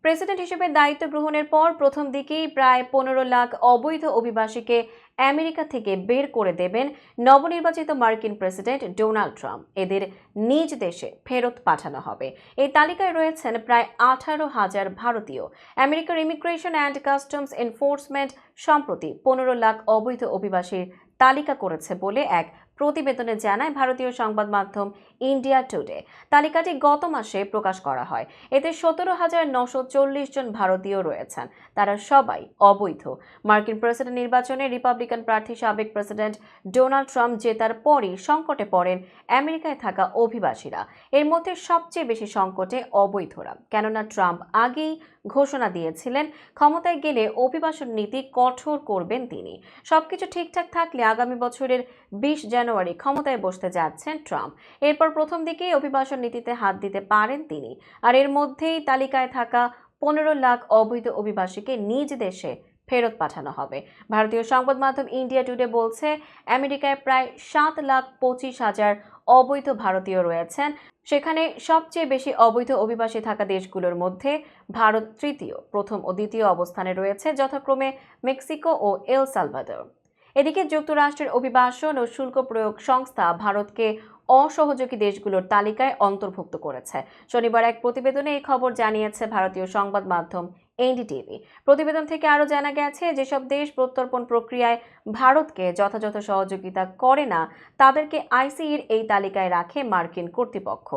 President হিসেবে দায়িত্ব গ্রহণের পর প্রথম দিকেই প্রায় 15 লাখ অবৈধ অভিবাসীকে আমেরিকা থেকে বের করে দেবেন নবনির্বাচিত মার্কিন প্রেসিডেন্ট ডোনাল্ড ট্রাম্প। এদের নিজ দেশে ফেরত পাঠানো হবে। এই তালিকায় রয়েছেন প্রায় 18,000 ভারতীয়। আমেরিকার ইমিগ্রেশন অ্যান্ড কাস্টমস এনফোর্সমেন্ট সম্প্রতি 15 লাখ অবৈধ অভিবাসীর তালিকা করেছে বলে এক প্রতিবেদনে জানায় ভারতীয় সংবাদ মাধ্যম ইন্ডিয়া টুডে। তালিকাটি গত মাসে প্রকাশ করা হয়। এতে 17,940 জন ভারতীয় রয়েছেন। তারা সবাই অবৈধ। মার্কিন প্রেসিডেন্ট নির্বাচনে রিপাবলিকান প্রার্থী সাবেক প্রেসিডেন্ট ডোনাল্ড ট্রাম্প জেতার পরই সংকটে পড়েন আমেরিকায় থাকা অভিবাসীরা। এর মধ্যে সবচেয়ে বেশি সংকটে অবৈধরা, কেননা ট্রাম্প আগেই ঘোষণা দিয়েছিলেন ক্ষমতায় গেলে অভিবাসন নীতি কঠোর করবেন তিনি। সবকিছু ঠিকঠাক থাকলে আগামী বছরের 20 জানুয়ারি ক্ষমতায় বসতে যাচ্ছেন ট্রাম্প। এরপর প্রথম দিকেই অভিবাসন নীতিতে হাত দিতে পারেন তিনি। আর এর মধ্যেই তালিকায় থাকা 15 লাখ অবৈধ অভিবাসীকে নিজ দেশে ফেরত পাঠানো হবে। ভারতীয় সংবাদ মাধ্যম ইন্ডিয়া টুডে বলছে, আমেরিকায় প্রায় 7,25,000 অবৈধ ভারতীয় রয়েছেন। সেখানে সবচেয়ে বেশি অবৈধ অভিবাসী থাকা দেশগুলোর মধ্যে ভারত তৃতীয়, প্রথম ও দ্বিতীয় অবস্থানে রয়েছে যথাক্রমে মেক্সিকো ও এল সালভাদর। এদিকে যুক্তরাষ্ট্রের অভিবাসন ও শুল্ক প্রয়োগ সংস্থা ভারতকে অসহযোগী দেশগুলোর তালিকায় অন্তর্ভুক্ত করেছে। শনিবার এক প্রতিবেদনে এই খবর জানিয়েছে ভারতীয় সংবাদ মাধ্যম এনডিটিভি। প্রতিবেদন থেকে আরও জানা গেছে, যেসব দেশ প্রত্যর্পণ প্রক্রিয়ায় ভারতকে যথাযথ সহযোগিতা করে না তাদেরকে আইসিইর এই তালিকায় রাখে মার্কিন কর্তৃপক্ষ।